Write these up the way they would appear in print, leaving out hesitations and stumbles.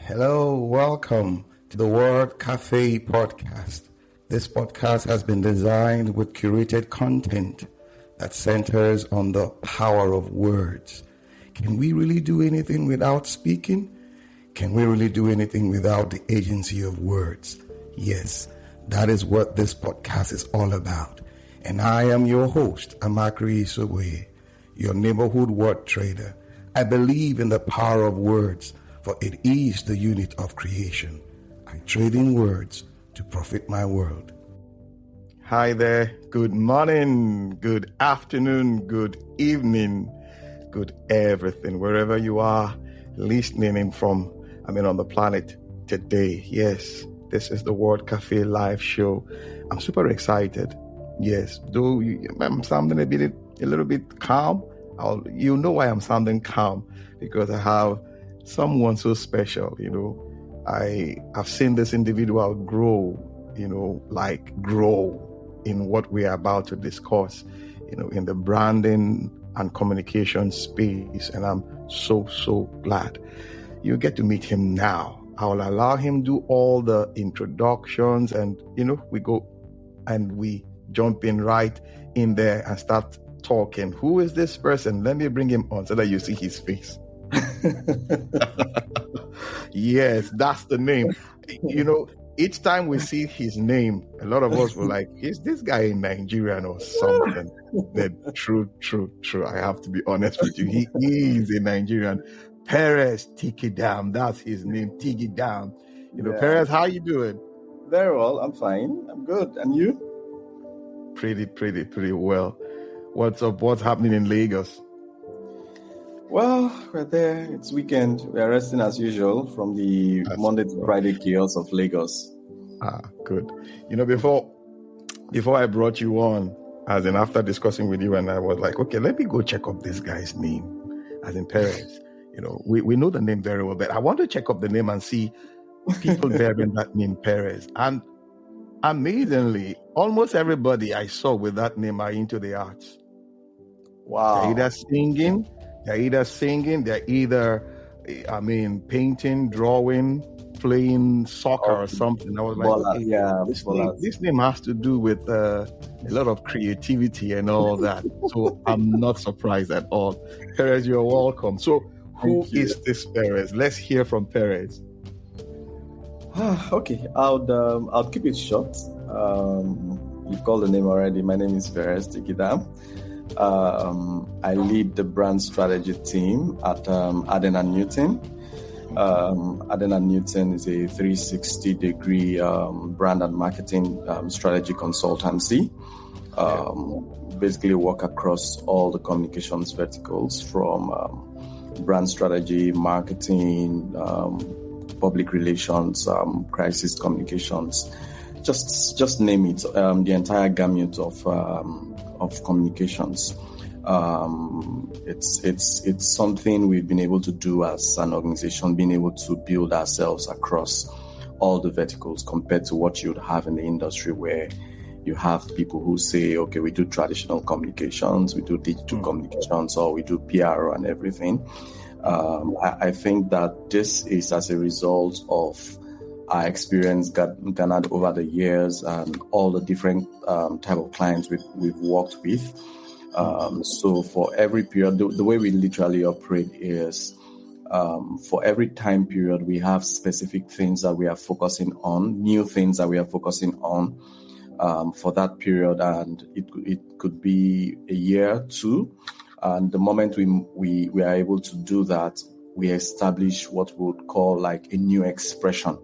Hello, welcome to the Word Café podcast. This podcast has been designed with curated content that centers on the power of words. Can we really do anything without speaking? Can we really do anything without the agency of words? Yes, that is what this podcast is all about. And I am your host, Amakri Isoboye, your neighborhood word trader. I believe in the power of words, for it is the unit of creation. I trade in words to profit my world. Hi there. Good morning, good afternoon, good evening, good everything, wherever you are listening in from, on the planet today. Yes, this is the Word Café live show. I'm super excited. Yes, though I'm sounding a little bit calm. You know why I'm sounding calm, because I have someone so special. I've seen this individual grow in what we are about to discuss, in the branding and communication space. And I'm so glad you get to meet him now. I'll allow him do all the introductions and, we go and we jump in right in there and start talking. Who is this person? Let me bring him on so that you see his face. Yes, that's the name. Each time we see his name, a lot of us were like, is this guy in Nigerian or something? But true. I have to be honest with you. He is a Nigerian. Perez Tigidam, that's his name, Tigidam. Perez, how you doing? Very well, I'm fine. I'm good. And you? Pretty well. What's up? What's happening in Lagos? Well, we're there. It's weekend. We are resting as usual from the Monday to Friday chaos of Lagos. Good. Before I brought you on, as in after discussing with you, and I was like, okay, let me go check up this guy's name, as in Perez. We know the name very well, but I want to check up the name and see people bearing that name, Perez. And amazingly, almost everybody I saw with that name are into the arts. Wow. They're either singing, they're either painting, drawing, playing soccer or something. I was like, this name has to do with a lot of creativity and all that. So I'm not surprised at all. Perez, you're welcome. So who is this Perez? Let's hear from Perez. Okay, I'll keep it short. You've called the name already. My name is Perez Tigidam. I lead the brand strategy team at Adden & Newton. Adden & Newton is a 360-degree brand and marketing strategy consultancy. Basically work across all the communications verticals from brand strategy, marketing, public relations, crisis communications. Just name it. The entire gamut of communications. It's something we've been able to do as an organization, being able to build ourselves across all the verticals compared to what you'd have in the industry, where you have people who say, okay, we do traditional communications, we do digital communications, or we do PR and everything. I think that this is as a result of our experience garnered over the years and all the different type of clients we've worked with. So for every period, the way we literally operate is for every time period, we have specific things that we are focusing on, new things that we are focusing on for that period. And it could be a year, two. And the moment we are able to do that, we establish what we would call like a new expression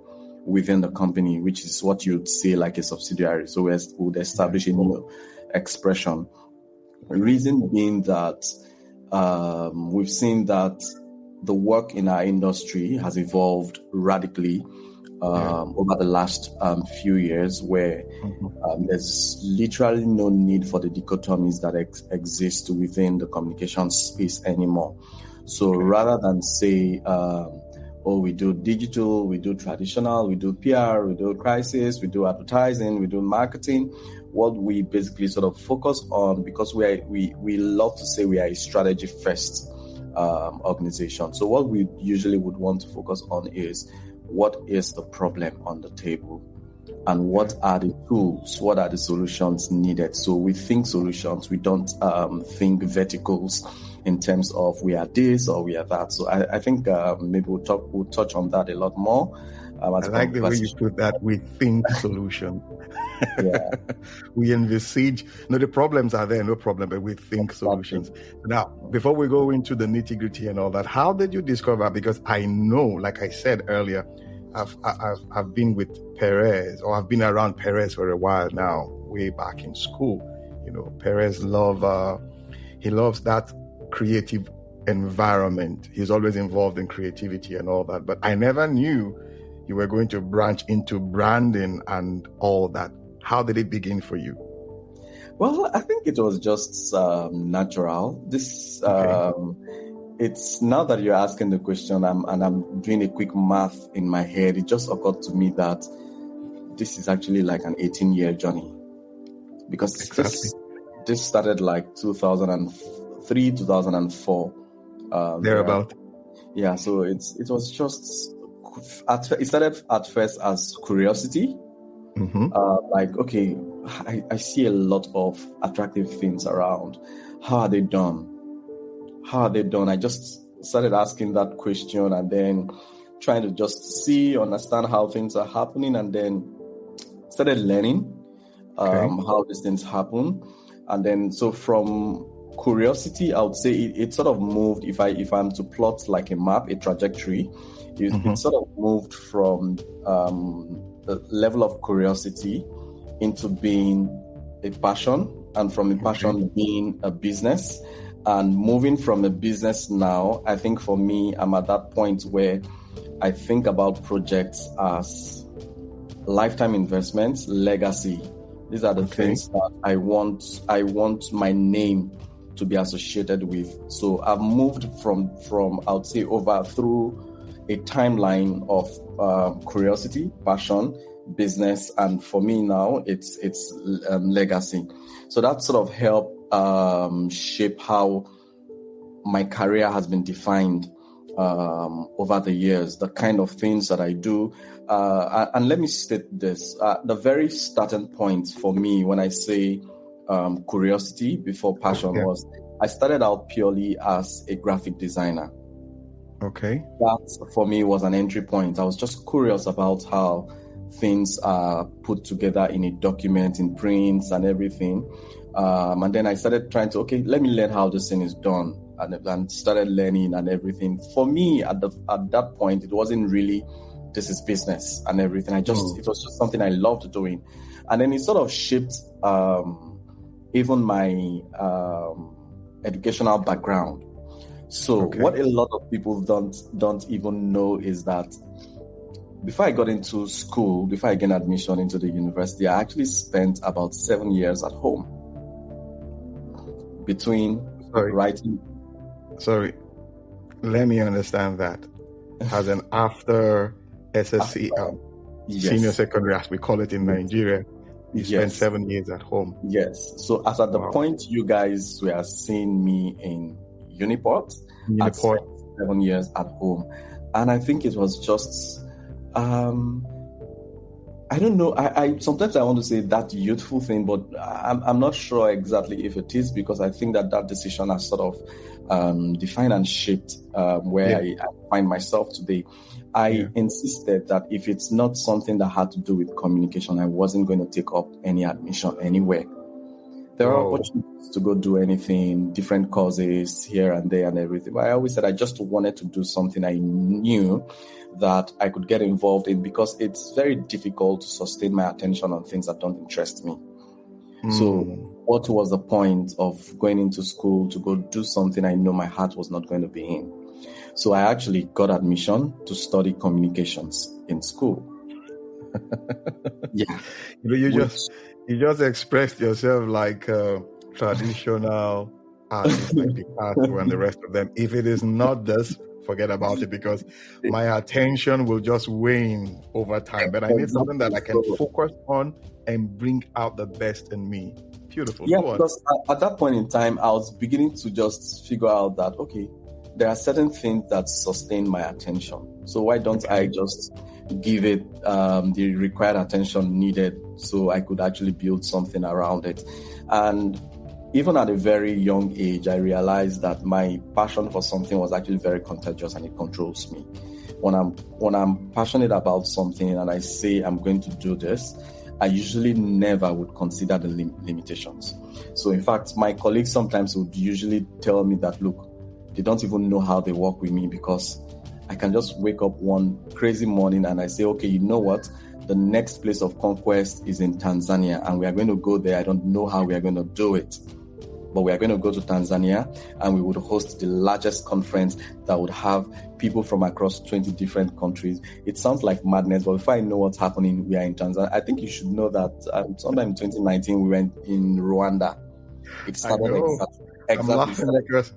within the company, which is what you'd say like a subsidiary. So we would establish a new expression. Reason being that we've seen that the work in our industry has evolved radically over the last few years, where there's literally no need for the dichotomies that exist within the communication space anymore. So rather than say, we do digital, we do traditional, we do PR, we do crisis, we do advertising, we do marketing, what we basically sort of focus on, because we love to say we are a strategy first organization. So what we usually would want to focus on is what is the problem on the table and what are the tools, what are the solutions needed. So we think solutions, we don't think verticals in terms of we are this or we are that. So I think maybe we'll touch on that a lot more. I like the way you put that. We think solution. Yeah. We envisage. No, the problems are there, no problem, but we think solutions. Now, before we go into the nitty-gritty and all that, how did you discover? Because I know, like I said earlier, I've been with Perez, or I've been around Perez for a while now, way back in school. You know, Perez he loves that creative environment. He's always involved in creativity and all that. But I never knew you were going to branch into branding and all that. How did it begin for you? Well, I think it was just natural. This it's now that you're asking the question, I'm doing a quick math in my head. It just occurred to me that this is actually like an 18-year journey, because this started like 2003, 2004. Thereabout. Yeah, so it was just. It started at first as curiosity. Like, okay, I see a lot of attractive things around. How are they done? I just started asking that question and then trying to just understand how things are happening, and then started learning how these things happen. And then, so from curiosity, I would say it sort of moved, if I'm to plot like a map, a trajectory, it sort of moved from the level of curiosity into being a passion, and from a passion being a business. And moving from a business now, I think for me, I'm at that point where I think about projects as lifetime investments, legacy. These are the things that I want my name to be associated with. So I've moved from I would say through a timeline of curiosity, passion, business, and for me now it's legacy. So that sort of helped shape how my career has been defined over the years, the kind of things that I do. And let me state this, the very starting point for me when I say curiosity before passion was, I started out purely as a graphic designer. Okay. That for me was an entry point. I was just curious about how things are put together in a document, in prints and everything. And then I started trying to, let me learn how this thing is done, and started learning and everything. For me, at that point, it wasn't really, this is business and everything. It was just something I loved doing. And then it sort of shaped even my educational background. So what a lot of people don't even know is that before I got into school, before I gained admission into the university, I actually spent about 7 years at home between writing. Sorry, let me understand that. As an after SSC, senior secondary, as we call it in Nigeria, you spent 7 years at home. Yes. So as at the point you guys were seeing me in Uniport, I spent 7 years at home. And I think it was just, I don't know. I sometimes I want to say that youthful thing, but I'm not sure exactly if it is, because I think that decision has sort of defined and shaped where I find myself today. I insisted that if it's not something that had to do with communication, I wasn't going to take up any admission anywhere. There are opportunities to go do anything, different courses here and there and everything. But I always said I just wanted to do something I knew that I could get involved in, because it's very difficult to sustain my attention on things that don't interest me. So what was the point of going into school to go do something I know my heart was not going to be in? So I actually got admission to study communications in school. You just expressed yourself like traditional artists like Picasso and the rest of them. If it is not this, forget about it, because my attention will just wane over time. But I need something that I can focus on and bring out the best in me. Beautiful. Yeah, because at that point in time, I was beginning to just figure out that, there are certain things that sustain my attention. So why don't I just give it the required attention needed so I could actually build something around it? And even at a very young age, I realized that my passion for something was actually very contagious and it controls me. When I'm passionate about something and I say I'm going to do this, I usually never would consider the limitations. So in fact, my colleagues sometimes would usually tell me that, look, they don't even know how they work with me because I can just wake up one crazy morning and I say, okay, you know what? The next place of conquest is in Tanzania and we are going to go there. I don't know how we are going to do it, but we are going to go to Tanzania and we would host the largest conference that would have people from across 20 different countries. It sounds like madness, but if I know what's happening, we are in Tanzania. I think you should know that sometime in 2019, we went in Rwanda. It started exactly. I'm laughing because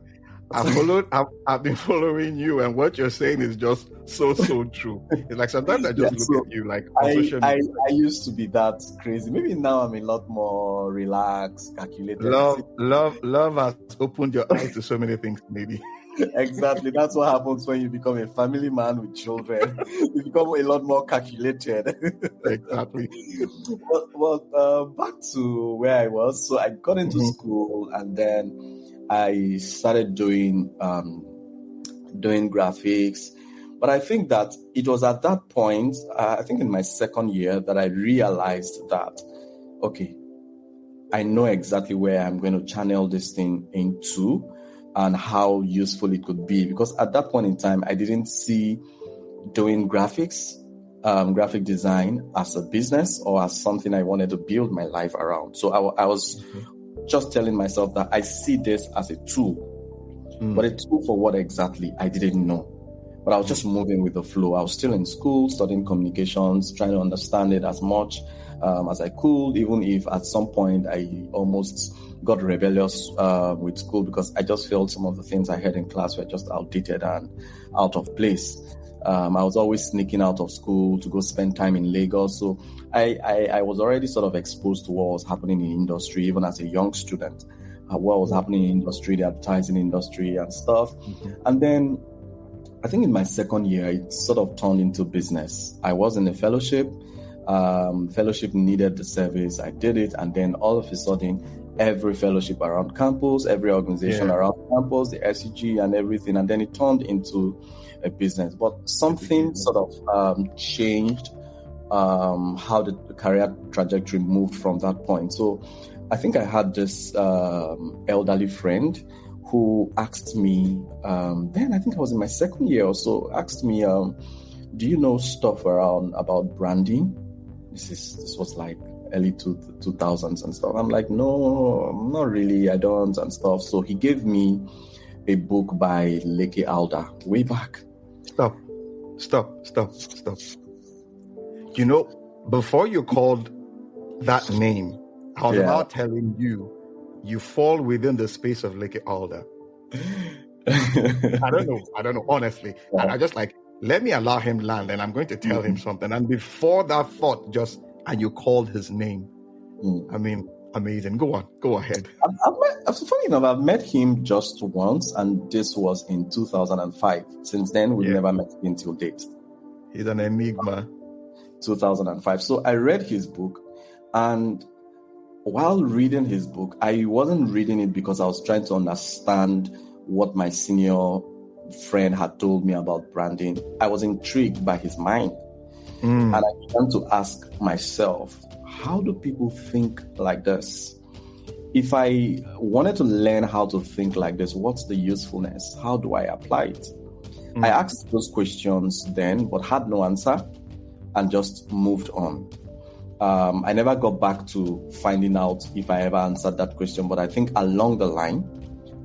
I've been following you, and what you're saying is just so true. It's like sometimes I just look at you like on social media. I used to be that crazy. Maybe now I'm a lot more relaxed, calculated. Love has opened your eyes to so many things, maybe. Exactly. That's what happens when you become a family man with children. You become a lot more calculated. Exactly. Well, back to where I was. So I got into school and then I started doing graphics. But I think that it was at that point, I think in my second year, that I realized that, okay, I know exactly where I'm going to channel this thing into and how useful it could be. Because at that point in time, I didn't see doing graphics, graphic design as a business or as something I wanted to build my life around. So I was just telling myself that I see this as a tool. But a tool for what exactly, I didn't know. But I was just moving with the flow. I was still in school, studying communications, trying to understand it as much as I could, even if at some point I almost got rebellious with school because I just felt some of the things I heard in class were just outdated and out of place. I was always sneaking out of school to go spend time in Lagos. So I was already sort of exposed to what was happening in industry, even as a young student, what was happening in industry, the advertising industry and stuff. And then I think in my second year, it sort of turned into business. I was in a fellowship. Fellowship needed the service. I did it. And then all of a sudden, every fellowship around campus, every organization around campus, the SEG and everything. And then it turned into a business. But something sort of changed how the career trajectory moved from that point. So I think I had this elderly friend who asked me, then I think I was in my second year or so, asked me, do you know stuff about branding? This was like early 2000s and stuff. I'm like, no, not really, I don't and stuff. So he gave me a book by Leke Alda way back. Stop. You know, before you called that name, I was about telling you, you fall within the space of Leke Alda. I don't know, honestly. Yeah. And I just like, let me allow him land and I'm going to tell him something. And before that thought and you called his name. I mean, amazing. Go on, go ahead. Funny enough, I've met him just once and this was in 2005. Since then, we've never met him till date. He's an enigma. 2005. So I read his book and while reading his book, I wasn't reading it because I was trying to understand what my senior friend had told me about branding. I was intrigued by his mind. And I began to ask myself, how do people think like this? If I wanted to learn how to think like this, what's the usefulness? How do I apply it? I asked those questions then, but had no answer and just moved on. I never got back to finding out if I ever answered that question, but I think along the line,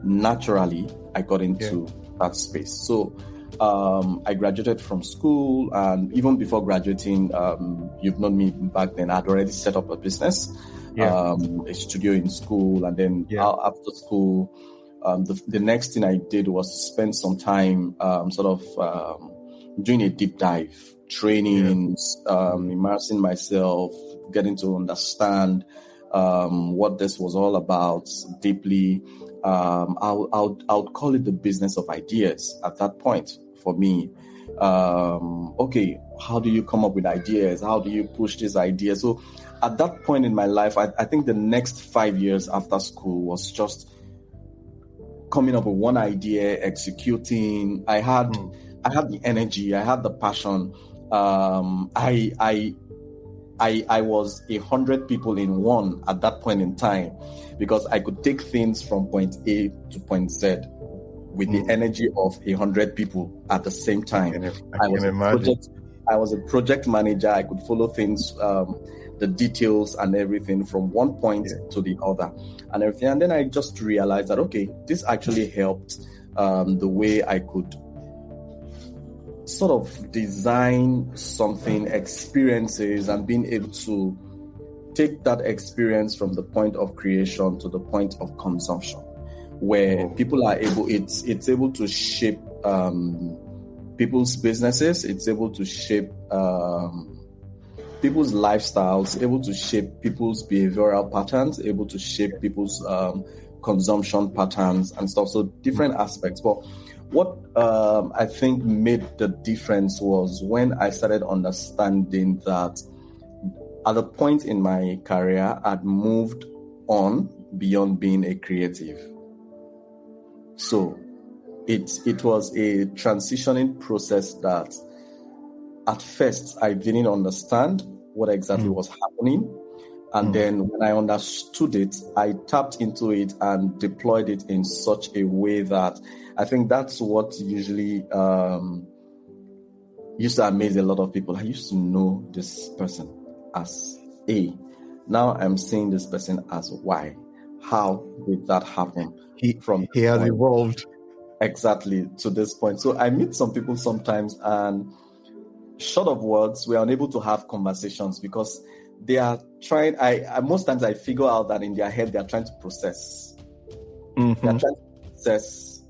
naturally, I got into that space. So I graduated from school, and even before graduating, you've known me back then, I'd already set up a business, a studio in school, and then after school, the next thing I did was to spend some time doing a deep dive, trainings, immersing myself, getting to understand what this was all about deeply. I'll call it the business of ideas at that point for me. Okay, how do you come up with ideas? How do you push these ideas? So at that point in my life, I think the next 5 years after school was just coming up with one idea, executing. I had the energy, I had the passion. I was 100 people in one at that point in time, because I could take things from point A to point Z with the energy of 100 people at the same time. I was a project manager. I could follow things, the details and everything from one point to the other and everything. And then I just realized that, okay, this actually helped the way I could sort of design something, experiences, and being able to take that experience from the point of creation to the point of consumption, where people are able, it's able to shape people's businesses, it's able to shape people's lifestyles, able to shape people's behavioral patterns, able to shape people's consumption patterns and stuff. So different aspects. But what I think made the difference was when I started understanding that at the point in my career, I'd moved on beyond being a creative. So it was a transitioning process that at first I didn't understand what exactly was happening. And then when I understood it, I tapped into it and deployed it in such a way that I think that's what usually used to amaze a lot of people. I used to know this person as A. Now I'm seeing this person as Y. How did that happen? He has evolved. Exactly, to this point. So I meet some people sometimes, and short of words, we are unable to have conversations because they are trying. Most times I figure out that in their head they are trying to process. They are trying to process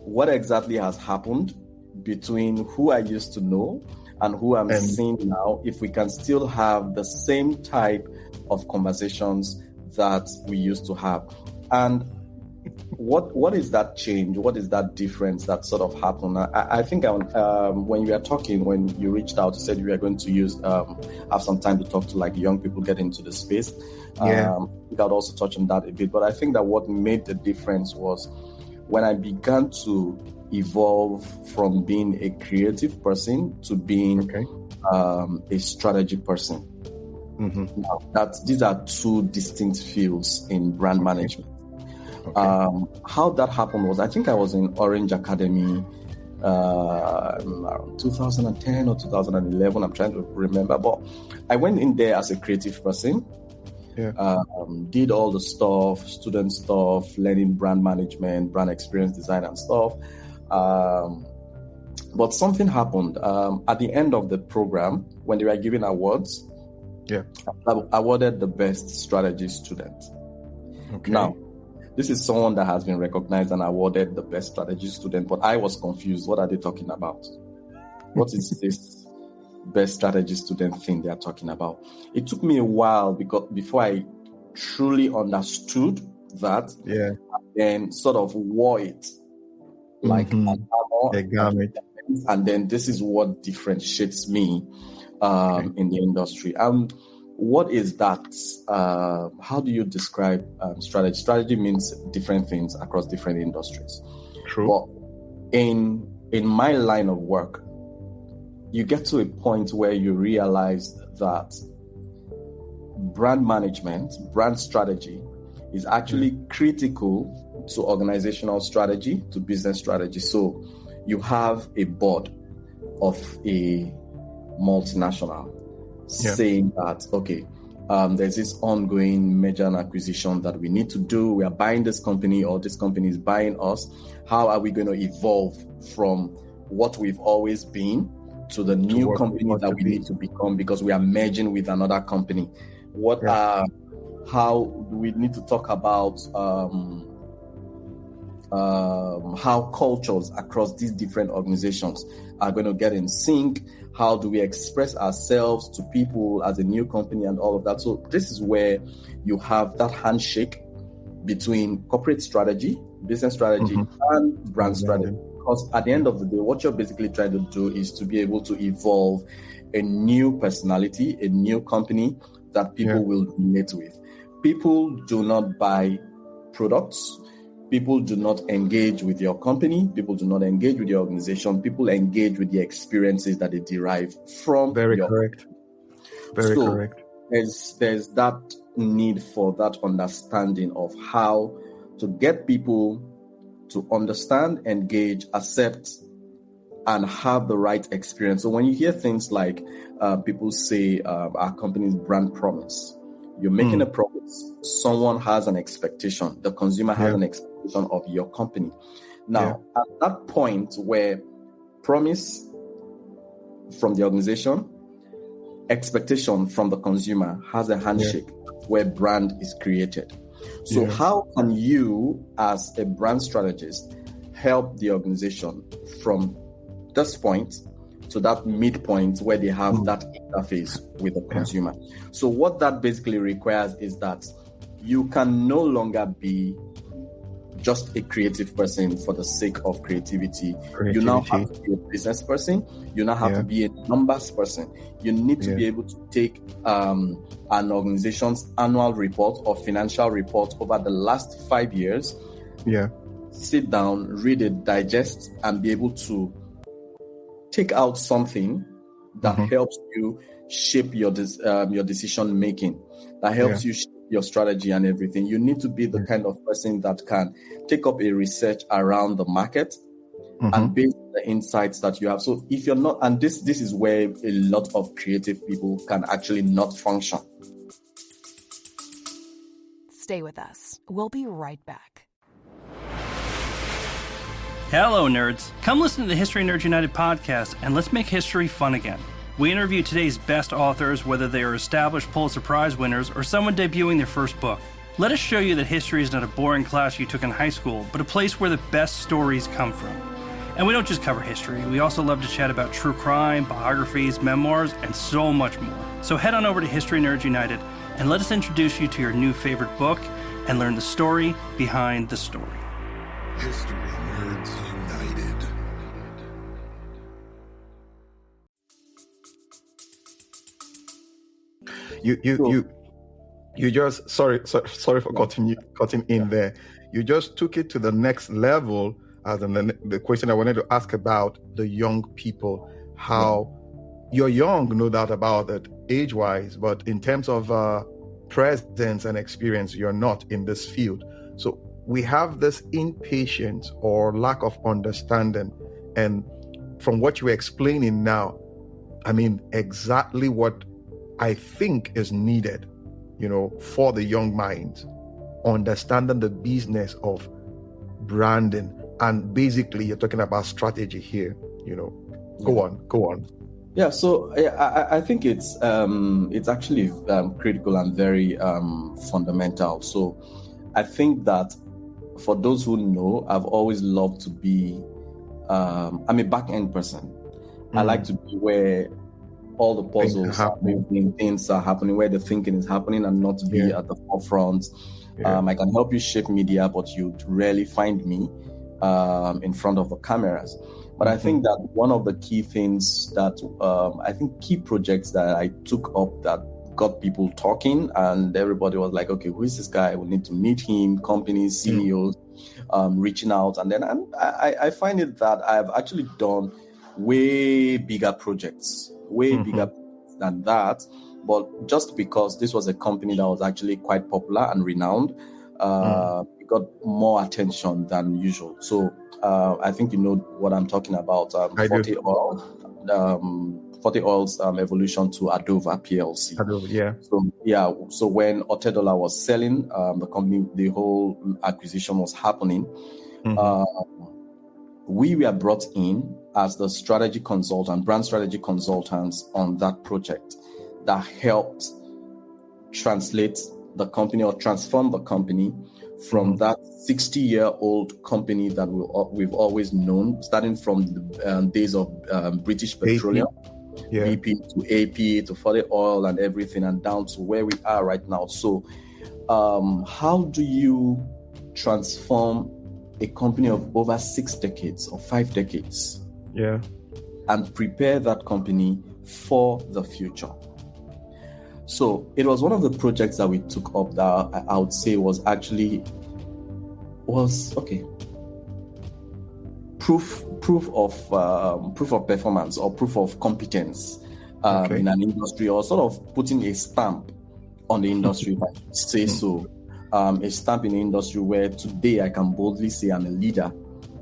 what exactly has happened between who I used to know and who I'm seeing now. If we can still have the same type of conversations that we used to have, and what is that change? What is that difference that sort of happened? I think when you were talking, when you reached out, you said you were going to have some time to talk to like young people get into the space. I'd also touch on that a bit, but I think that what made the difference was when I began to evolve from being a creative person to being a strategy person. Now, these are two distinct fields in brand management. How that happened was, I think I was in Orange Academy around 2010 or 2011. I'm trying to remember, but I went in there as a creative person. Did all the stuff, student stuff, learning brand management, brand experience design and stuff. But something happened at the end of the program when they were giving awards. I awarded the best strategy student. Now, this is someone that has been recognized and awarded the best strategy student, but I was confused. What are they talking about? What is this best strategy student thing they are talking about? It took me a while before I truly understood that, and then sort of wore it like an armor, and then this is what differentiates me in the industry. What is that? How do you describe strategy? Strategy means different things across different industries. True. But in my line of work, you get to a point where you realize that brand management, brand strategy is actually critical to organizational strategy, to business strategy. So you have a board of a multinational saying that, there's this ongoing merger and acquisition that we need to do. We are buying this company, or this company is buying us. How are we going to evolve from what we've always been to the new company that we need to become, because we are merging with another company? How do we need to talk about how cultures across these different organizations are going to get in sync? How do we express ourselves to people as a new company and all of that? So this is where you have that handshake between corporate strategy business strategy and brand strategy. Branding. Because at the end of the day, what you're basically trying to do is to be able to evolve a new personality, a new company that people will relate with. People do not buy products. People do not engage with your company. People do not engage with your organization. People engage with the experiences that they derive from Very your correct. Very correct. There's that need for that understanding of how to get people to understand, engage, accept, and have the right experience. So when you hear things like people say our company's brand promise, you're making a promise. Someone has an expectation. The consumer has an expectation of your company. Now, at that point where promise from the organization, expectation from the consumer has a handshake where brand is created. So how can you, as a brand strategist, help the organization from this point to that midpoint where they have that interface with the consumer? So what that basically requires is that you can no longer be just a creative person for the sake of creativity. You now have to be a business person. You now have to be a numbers person. You need to be able to take an organization's annual report or financial report over the last 5 years. Sit down, read it, digest, and be able to take out something that helps you shape your decision making, that helps you shape your strategy and everything. You need to be the kind of person that can take up a research around the market and based on the insights that you have. So if you're not, and this is where a lot of creative people can actually not function. Stay with us. We'll be right back. Hello, nerds. Come listen to the History Nerds United podcast, and let's make history fun again. We interview today's best authors, whether they are established Pulitzer Prize winners or someone debuting their first book. Let us show you that history is not a boring class you took in high school, but a place where the best stories come from. And we don't just cover history. We also love to chat about true crime, biographies, memoirs, and so much more. So head on over to History Nerds United and let us introduce you to your new favorite book and learn the story behind the story. History Nerds United. You just sorry for cutting in there. You just took it to the next level. As in the question I wanted to ask about the young people, how you're young, no doubt about it, age-wise, but in terms of presence and experience, you're not in this field. So we have this impatience or lack of understanding. And from what you're explaining now, I mean, exactly what I think is needed, for the young minds, understanding the business of branding. And basically, you're talking about strategy here, Go on. Yeah, so I think it's actually critical and very fundamental. So I think that for those who know, I've always loved to be, I'm a back-end person. I like to be where all the puzzles are moving, things are happening, where the thinking is happening, and not to be at the forefront. I can help you shape media, but you'd rarely find me in front of the cameras. But I think that one of the key things that key projects that I took up that got people talking, and everybody was like, okay, who is this guy? We need to meet him, companies, CEOs, reaching out. And then I find it that I've actually done way bigger projects, bigger than that. But just because this was a company that was actually quite popular and renowned, it got more attention than usual. So I think you know what I'm talking about. 40 Oil's evolution to Adova PLC. So when Otedola was selling the company, the whole acquisition was happening. We were brought in as the strategy consultant, brand strategy consultants on that project that helped translate the company or transform the company from that 60-year-old company that we've always known, starting from the days of British Petroleum, BP to AP to 40 Oil and everything, and down to where we are right now. So how do you transform a company of over 6 decades or 5 decades. Yeah. And prepare that company for the future. So it was one of the projects that we took up that I would say was proof of performance or proof of competence in an industry, or sort of putting a stamp on the industry, if I should say so. A stamp in the industry where today I can boldly say I'm a leader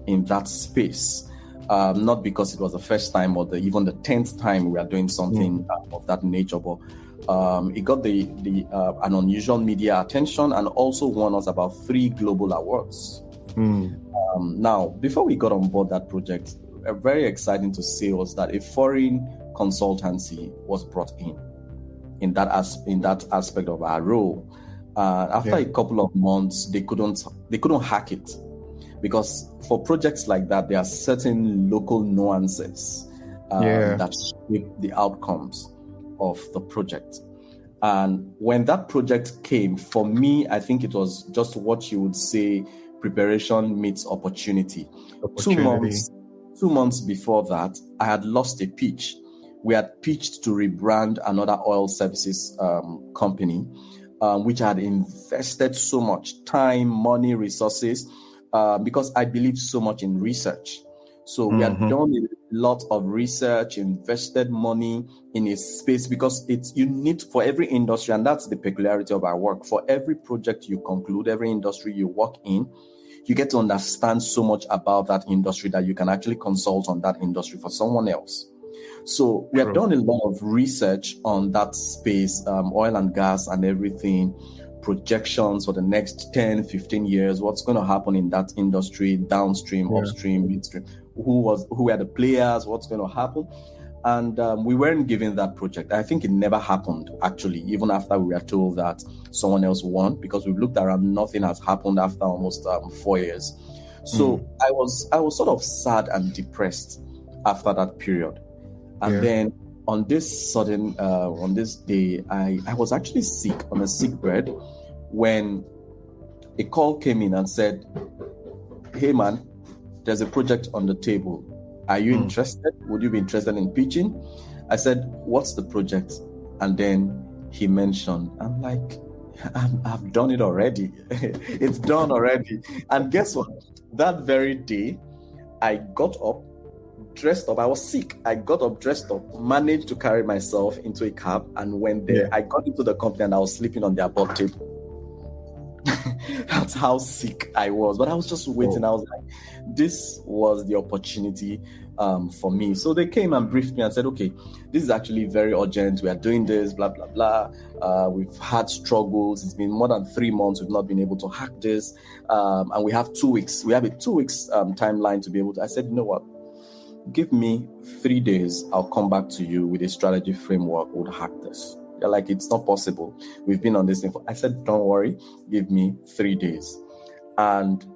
in that space. Not because it was the first time or even the 10th time we are doing something of that nature, but it got an unusual media attention and also won us about 3 global awards. Now, before we got on board that project, very exciting to say was that a foreign consultancy was brought in that aspect of our role. After a couple of months, they couldn't hack it, because for projects like that, there are certain local nuances that shape the outcomes of the project. And when that project came, for me, I think it was just what you would say preparation meets opportunity. 2 months before that, I had lost a pitch. We had pitched to rebrand another oil services company, which had invested so much time, money, resources, because I believe so much in research. So we had done a lot of research, invested money in a space, because you need for every industry, and that's the peculiarity of our work. For every project you conclude, every industry you work in, you get to understand so much about that industry that you can actually consult on that industry for someone else. So we have done a lot of research on that space, oil and gas and everything, projections for the next 10, 15 years, what's going to happen in that industry, downstream, upstream, midstream, who were the players, what's going to happen. And we weren't given that project. I think it never happened, actually, even after we were told that someone else won, because we've looked around, nothing has happened after almost 4 years. So I was sort of sad and depressed after that period. And then on this day, I was actually sick, on a sick bed, when a call came in and said, "Hey man, there's a project on the table. Are you interested? Would you be interested in pitching?" I said, "What's the project?" And then he mentioned, I'm like, I've done it already. It's done already. And guess what? That very day, I got up, dressed up. I was sick. I got up, dressed up, managed to carry myself into a cab, and went there. I got into the company and I was sleeping on their board table. That's how sick I was. But I was just waiting. I was like, this was the opportunity for me. So they came and briefed me and said, okay, this is actually very urgent. We are doing this, blah, blah, blah. We've had struggles. It's been more than 3 months. We've not been able to hack this. And we have 2 weeks. We have a 2 weeks timeline to be able to. I said, you know what? Give me 3 days. I'll come back to you with a strategy framework. We'll hack this. They're like, it's not possible. We've been on this thing. I said, don't worry. Give me 3 days. And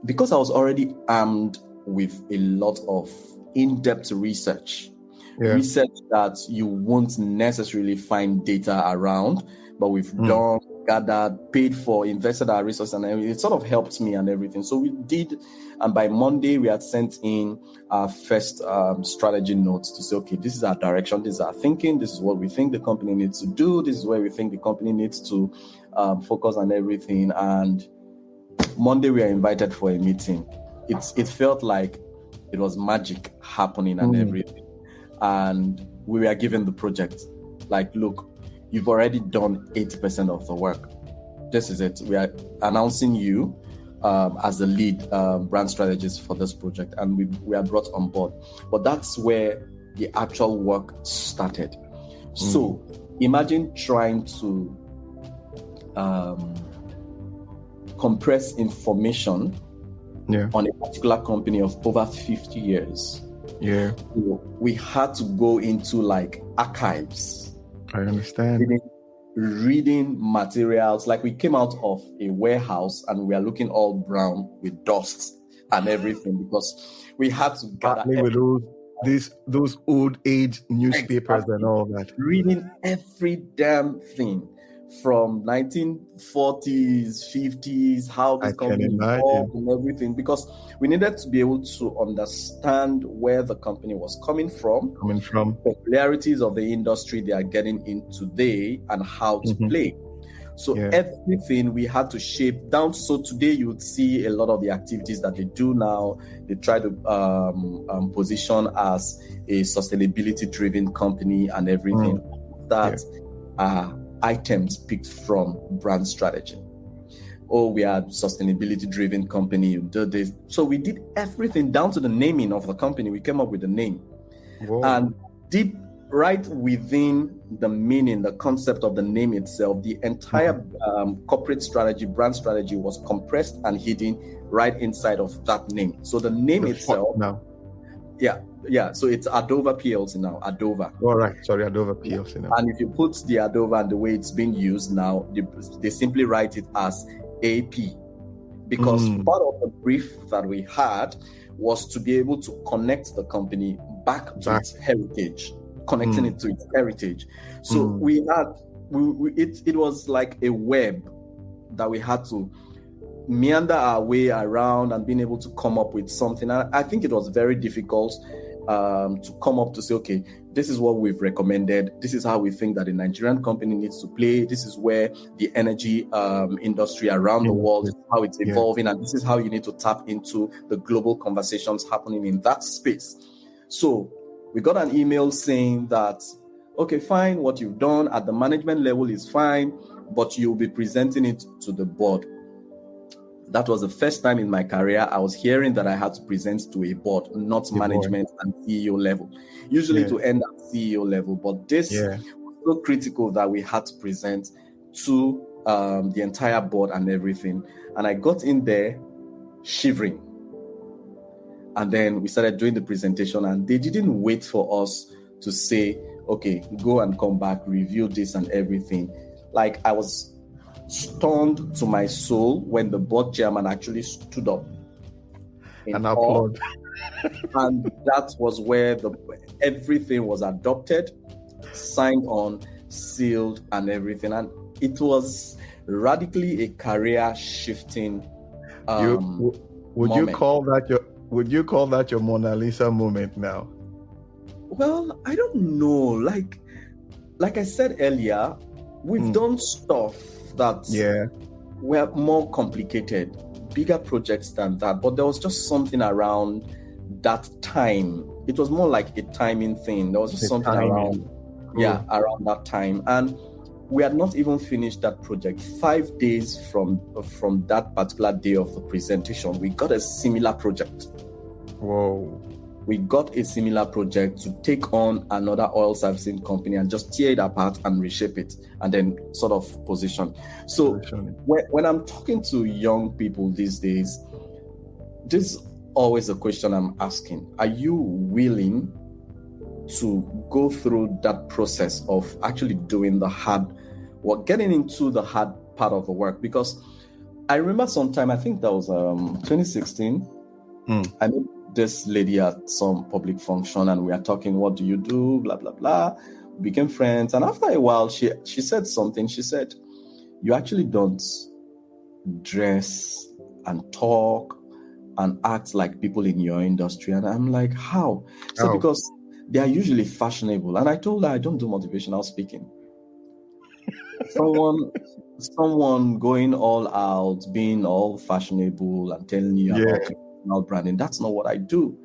because I was already armed with a lot of in-depth research that you won't necessarily find data around, but we've done, gathered, paid for, invested our resources, and everything. It sort of helped me and everything. So we did, and by Monday we had sent in our first strategy notes to say, okay, this is our direction, this is our thinking, this is what we think the company needs to do, this is where we think the company needs to focus on everything. And Monday we are invited for a meeting. It felt like it was magic happening and everything. And we were given the project. Like, look, you've already done 80% of the work. This is it. We are announcing you as the lead brand strategist for this project, and we are brought on board. But that's where the actual work started. So imagine trying to compress information on a particular company of over 50 years. We had to go into like archives. I understand. Reading materials. Like, we came out of a warehouse and we are looking all brown with dust and everything, because we had to gather with those old age newspapers and all that. Reading every damn thing from 1940s, 50s, how this I can company imagine. evolved and everything, because we needed to be able to understand where the company was coming from, peculiarities of the industry they are getting in today, and how to play. So everything we had to shape down. So today you would see a lot of the activities that they do now. They try to position as a sustainability-driven company and everything. That are items picked from brand strategy. Oh, we are sustainability-driven company. You do this. So we did everything down to the naming of the company. We came up with the name. Whoa. And deep right within the meaning, the concept of the name itself, the entire corporate strategy, brand strategy was compressed and hidden right inside of that name. So the name itself. Now. Yeah. So it's Adova PLC now. Adova. All right. Sorry, Adova PLC now. And if you put the Adova and the way it's being used now, they simply write it as AP, because part of the brief that we had was to be able to connect the company back to its heritage, connecting it to its heritage. So we had, it was like a web that we had to meander our way around and being able to come up with something. And I think it was very difficult to come up to say, okay, this is what we've recommended. This is how we think that a Nigerian company needs to play. This is where the energy industry around the world, how it's evolving, and this is how you need to tap into the global conversations happening in that space. So we got an email saying that, okay, fine, what you've done at the management level is fine, but you'll be presenting it to the board. That was the first time in my career I was hearing that I had to present to a board, not management and CEO level. Usually to end at CEO level, but this was so critical that we had to present to the entire board and everything. And I got in there shivering. And then we started doing the presentation, and they didn't wait for us to say, okay, go and come back, review this and everything. Like, I was stunned to my soul when the board chairman actually stood up and applauded. And that was where everything was adopted, signed on, sealed, and everything. And it was radically a career shifting would moment. Would you call that your Mona Lisa moment now? Well, I don't know. Like I said earlier, we've done stuff that were more complicated, bigger projects than that. But there was just something around that time. It was more like a timing thing. There was just something around that time. And we had not even finished that project. 5 days from that particular day of the presentation, we got a similar project. Whoa. We got a similar project to take on another oil servicing company and just tear it apart and reshape it and then sort of position. So when I'm talking to young people these days, this is always a question I'm asking. Are you willing to go through that process of actually doing the hard work, getting into the hard part of the work? Because I remember sometime, I think that was 2016, I met this lady at some public function and we are talking, what do you do, blah, blah, blah. We became friends. And after a while, she said something. She said, you actually don't dress and talk and act like people in your industry. And I'm like, how? So because they are usually fashionable. And I told her I don't do motivational speaking. Someone going all out, being all fashionable and telling you about personal branding, that's not what I do.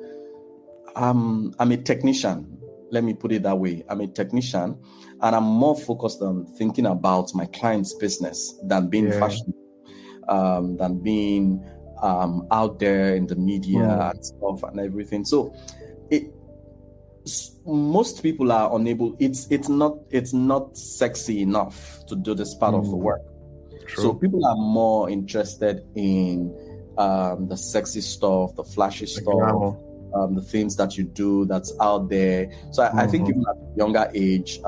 I'm a technician. Let me put it that way. I'm a technician, and I'm more focused on thinking about my client's business than being fashionable, than being out there in the media and stuff and everything. So most people are unable. It's not sexy enough to do this part of the work. True. So people are more interested in the sexy stuff, the flashy stuff, the things that you do that's out there. So I think even at a younger age,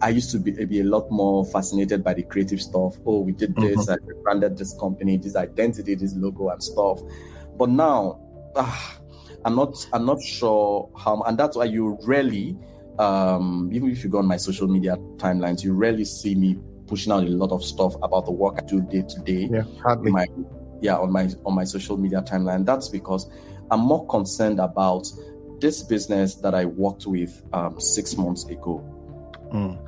I used to be a lot more fascinated by the creative stuff. Oh, we did this, I rebranded this company, this identity, this logo and stuff. But now, I'm not sure how, and that's why you rarely, even if you go on my social media timelines, you rarely see me pushing out a lot of stuff about the work I do day to day. Yeah, hardly. On my social media timeline. That's because I'm more concerned about this business that I worked with 6 months ago.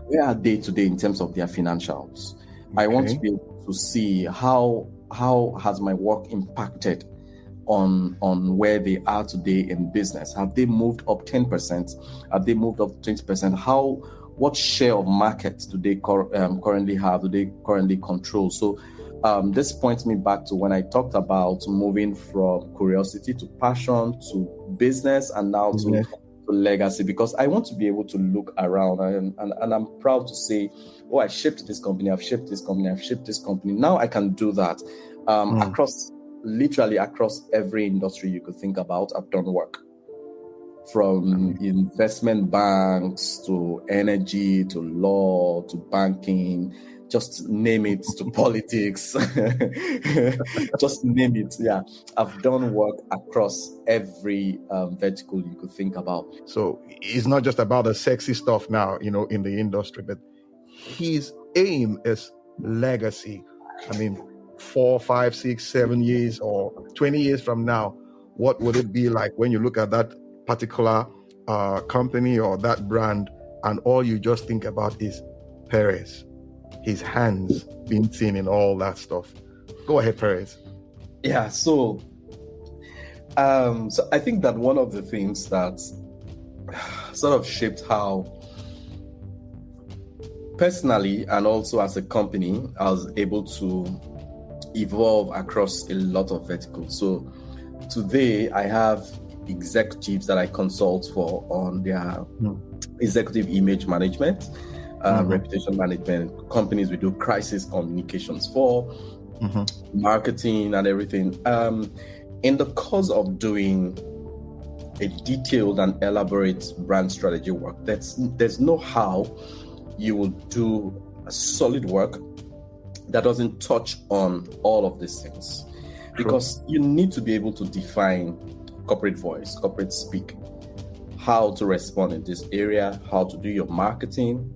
Where are they today in terms of their financials? I want to be able to see how has my work impacted on where they are today in business. Have they moved up 10%? Have they moved up 20%? What share of market do they currently have? Do they currently control? So this points me back to when I talked about moving from curiosity to passion to business and now to legacy, because I want to be able to look around and I'm proud to say, I shipped this company, I've shipped this company, I've shipped this company. Now I can do that literally across every industry you could think about. I've done work from investment banks to energy to law to banking, just name it, to politics, just name it. Yeah, I've done work across every vertical you could think about. So it's not just about the sexy stuff now, in the industry, but his aim is legacy. I mean, 4, 5, 6, 7 years or 20 years from now, what would it be like when you look at that particular company or that brand and all you just think about is Perez, his hands being seen in all that stuff? Go ahead, Perez. Yeah, so I think that one of the things that sort of shaped how personally and also as a company I was able to evolve across a lot of verticals. So today I have executives that I consult for on their executive image management, reputation management, companies we do crisis communications for, marketing and everything. In the course of doing a detailed and elaborate brand strategy work, there's no how you will do a solid work that doesn't touch on all of these things. Because you need to be able to define corporate voice, corporate speak, how to respond in this area, how to do your marketing,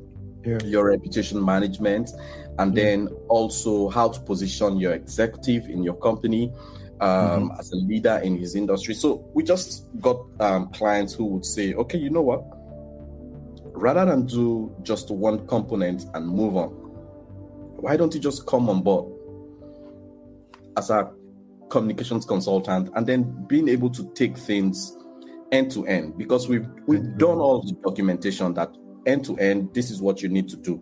your reputation management, and then also how to position your executive in your company as a leader in his industry. So we just got clients who would say, okay, you know what? Rather than do just one component and move on, why don't you just come on board as a communications consultant and then being able to take things end to end? Because we've done all the documentation that end to end, this is what you need to do.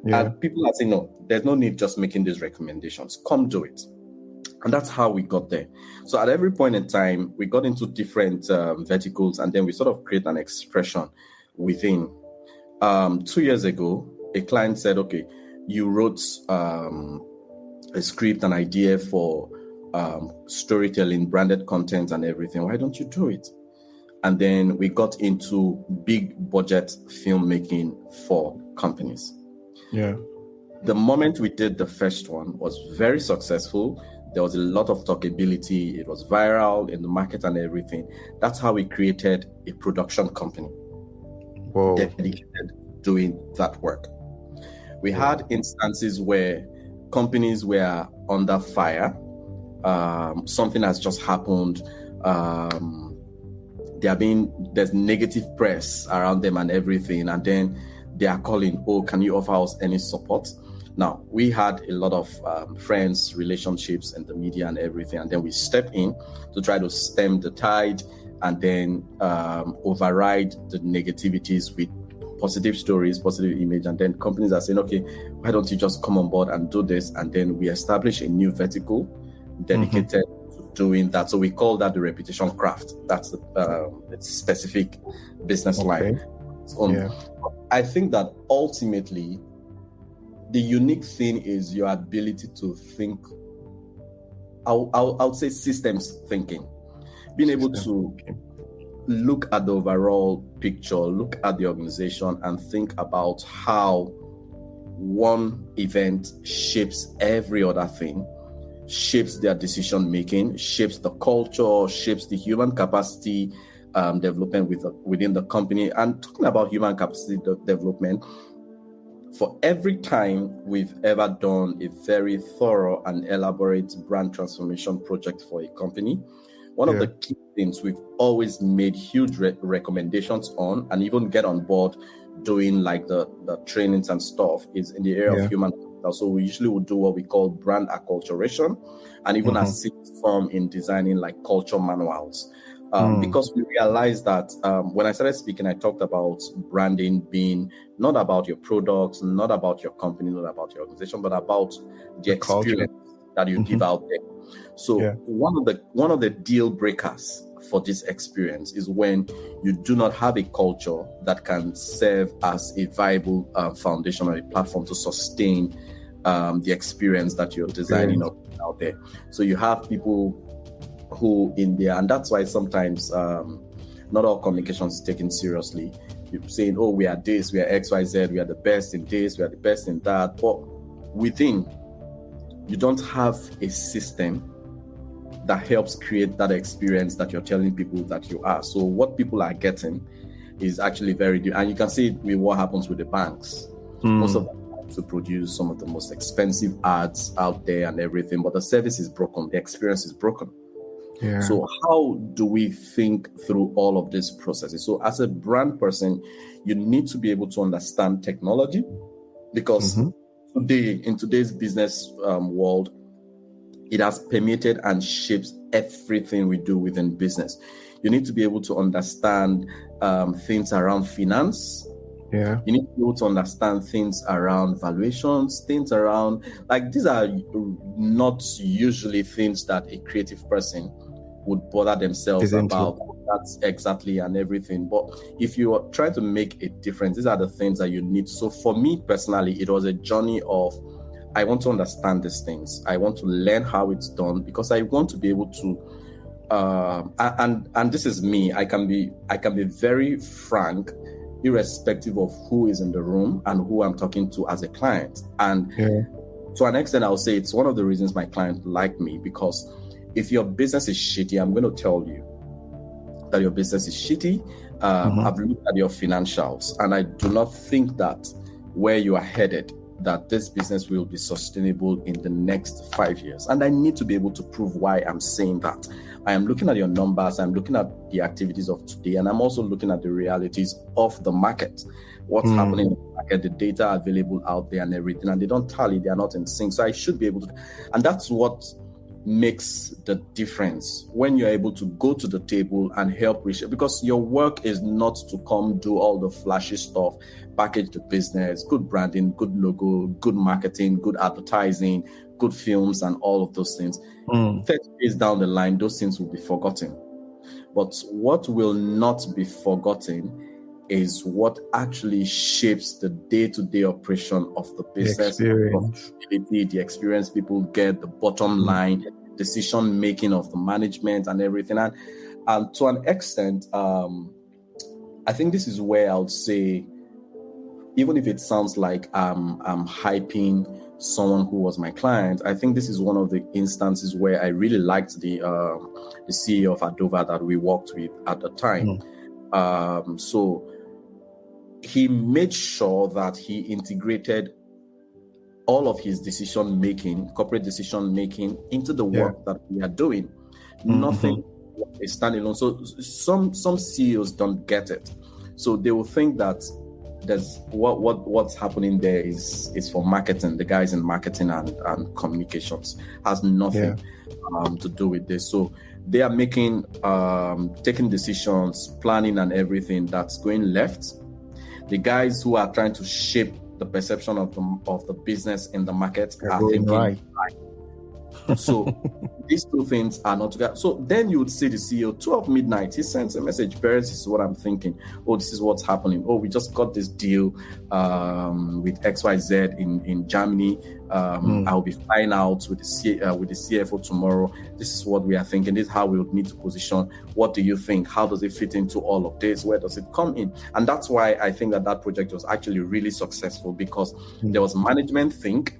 And people are saying, no, there's no need just making these recommendations. Come do it. And that's how we got there. So at every point in time, we got into different verticals, and then we sort of create an expression within. 2 years ago, a client said, okay, you wrote a script, an idea for storytelling, branded content and everything. Why don't you do it? And then we got into big budget filmmaking for companies. Yeah. The moment we did the first one was very successful. There was a lot of talkability. It was viral in the market and everything. That's how we created a production company. Whoa. Dedicated doing that work. We had instances where companies were under fire. Something has just happened. There's negative press around them and everything, and then they are calling, can you offer us any support? Now, we had a lot of friends, relationships in the media and everything, and then we step in to try to stem the tide and then override the negativities with positive stories, positive image. And then companies are saying, okay, why don't you just come on board and do this? And then we establish a new vertical dedicated to doing that. So we call that the reputation craft. That's the specific business line. So, I think that ultimately, the unique thing is your ability to think, I would say systems thinking, being able to look at the overall picture, look at the organization and think about how one event shapes every other thing, shapes their decision making, shapes the culture, shapes the human capacity development within the company. And talking about human capacity development, for every time we've ever done a very thorough and elaborate brand transformation project for a company, one of the key things we've always made huge recommendations on, and even get on board doing like the trainings and stuff, is in the area of human capital. So we usually would do what we call brand acculturation, and even assist firm in designing like culture manuals. Because we realized that when I started speaking, I talked about branding being not about your products, not about your company, not about your organization, but about the experience that you give out there. So one of the deal breakers for this experience is when you do not have a culture that can serve as a viable foundation or a platform to sustain the experience that you're designing out there. So you have people who in there, and that's why sometimes not all communications is taken seriously. You're saying, oh, we are this, we are XYZ, we are the best in this, we are the best in that. But within, you don't have a system that helps create that experience that you're telling people that you are. So what people are getting is actually very different. And you can see it with what happens with the banks. Most of them to produce some of the most expensive ads out there and everything, but the service is broken, the experience is broken. So how do we think through all of these processes? So as a brand person, you need to be able to understand technology, because today, in today's business world, it has permeated and shapes everything we do within business. You need to be able to understand things around finance. You need to be able to understand things around valuations, things around, like, these are not usually things that a creative person would bother themselves about. That's exactly, and everything. But if you are trying to make a difference, these are the things that you need. So for me personally, it was a journey of, I want to understand these things. I want to learn how it's done, because I want to be able to, and this is me. I can be very frank, irrespective of who is in the room and who I'm talking to as a client. And to an extent, I'll say it's one of the reasons my clients like me, because if your business is shitty, I'm going to tell you that your business is shitty. I've looked at your financials, and I do not think that where you are headed, that this business will be sustainable in the next 5 years. And I need to be able to prove why I'm saying that. I am looking at your numbers, I'm looking at the activities of today, and I'm also looking at the realities of the market, what's happening in the market, the data available out there and everything, and they don't tally, they are not in sync. So I should be able to, and that's what makes the difference when you're able to go to the table and help reshape, because your work is not to come do all the flashy stuff, package the business, good branding, good logo, good marketing, good advertising, good films, and all of those things. 30 years down the line, those things will be forgotten. But what will not be forgotten is what actually shapes the day-to-day operation of the business, the experience people get, the bottom line, decision-making of the management and everything. And to an extent, I think this is where I would say, even if it sounds like I'm hyping someone who was my client, I think this is one of the instances where I really liked the CEO of Adova that we worked with at the time. So he made sure that he integrated all of his decision-making, corporate decision-making, into the work that we are doing. Nothing is standalone. So some CEOs don't get it. So they will think that there's what's happening there is for marketing. The guys in marketing and communications has nothing to do with this. So they are making taking decisions, planning and everything that's going left. The guys who are trying to shape the perception of the business in the market are thinking right. So these two things are not together. So then you would see the CEO, 12 midnight, he sends a message, Perez, this is what I'm thinking. Oh, this is what's happening. Oh, we just got this deal with XYZ in Germany. I'll be flying out with the CFO tomorrow. This is what we are thinking. This is how we would need to position. What do you think? How does it fit into all of this? Where does it come in? And that's why I think that project was actually really successful, because there was management think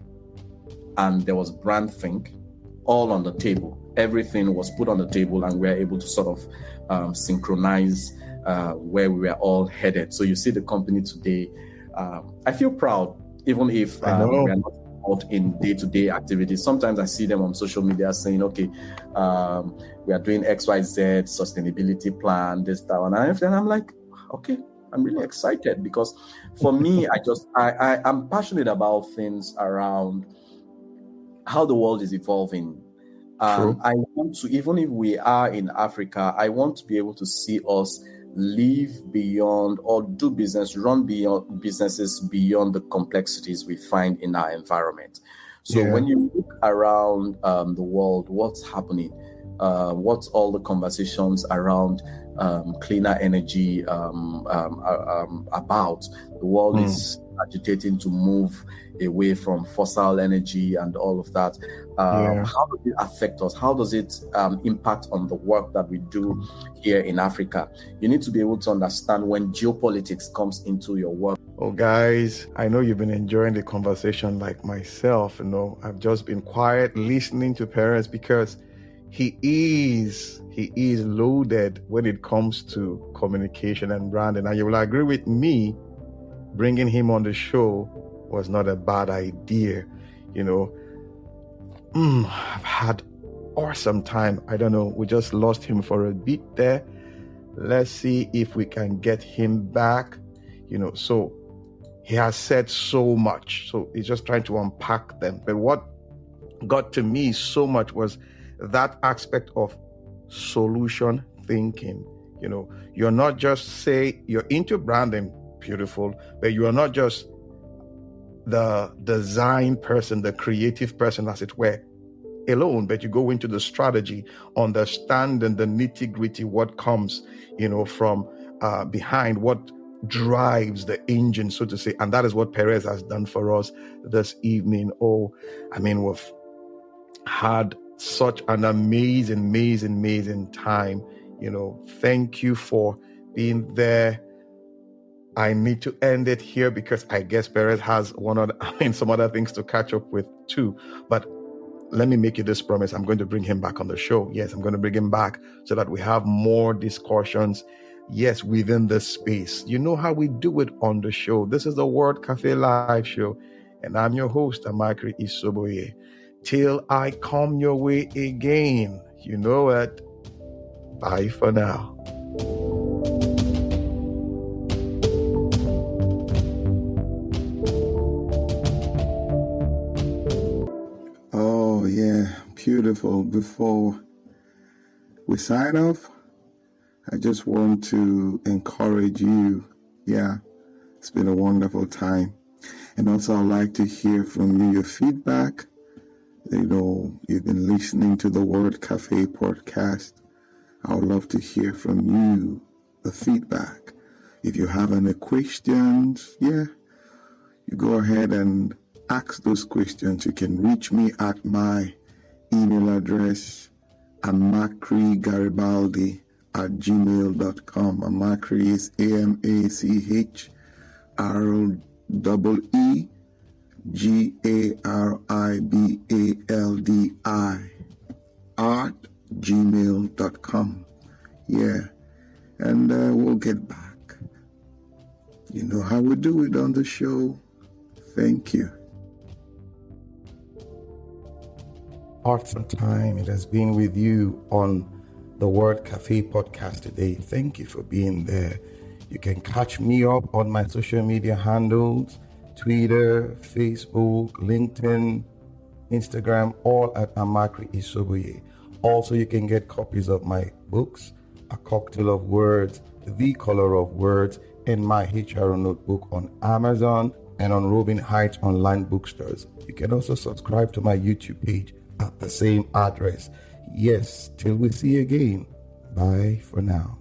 and there was brand think, all on the table. Everything was put on the table, and we were able to sort of synchronize where we were all headed. So you see the company today. I feel proud even if we are not involved in day-to-day activities. Sometimes I see them on social media saying, okay, we are doing XYZ sustainability plan, this, that, and everything. I'm like, okay, I'm really excited, because for me, I'm passionate about things around how the world is evolving. I want to, even if we are in Africa, I want to be able to see us live beyond, or do business, run beyond businesses beyond the complexities we find in our environment. So when you look around the world, what's happening? What's all the conversations around cleaner energy about? The world is agitating to move away from fossil energy and all of that. How does it affect us? How does it impact on the work that we do here in Africa? You need to be able to understand when geopolitics comes into your work. Oh, guys, I know you've been enjoying the conversation like myself. I've just been quiet listening to Perez, because he is loaded when it comes to communication and branding. And you will agree with me, bringing him on the show was not a bad idea. I've had awesome time. I don't know, we just lost him for a bit there. Let's see if we can get him back. So he has said so much, so he's just trying to unpack them. But what got to me so much was that aspect of solution thinking. You're not just you're into branding, beautiful, but you are not just the design person, the creative person, as it were, alone, but you go into the strategy, understanding the nitty-gritty, what comes, from behind, what drives the engine, so to say. And that is what Perez has done for us this evening. We've had such an amazing time. Thank you for being there. I need to end it here, because I guess Perez has some other things to catch up with too. But let me make you this promise. I'm going to bring him back on the show. Yes, I'm going to bring him back so that we have more discussions. Yes, within the space. You know how we do it on the show. This is the Word Café live show. And I'm your host, Amakri Isoboye. Till I come your way again. You know it. Bye for now. Oh, yeah. Beautiful. Before we sign off, I just want to encourage you. Yeah, it's been a wonderful time. And also, I'd like to hear from you, your feedback. You've been listening to the Word Café podcast. I would love to hear from you, the feedback. If you have any questions, you go ahead and ask those questions. You can reach me at my email address, amacrigaribaldi@gmail.com. Amacri is AMACHRGaribaldi@gmail.com. And we'll get back. You know how we do it on the show. Thank you. Awesome time it has been with you on the Word Café podcast today. Thank you for being there. You can catch me up on my social media handles, Twitter, Facebook, LinkedIn, Instagram, all at Amakri Isoboye. Also, you can get copies of my books, A Cocktail of Words, The Color of Words, and my HR notebook on Amazon and on Robin Heights online bookstores. You can also subscribe to my YouTube page at the same address. Yes, till we see you again. Bye for now.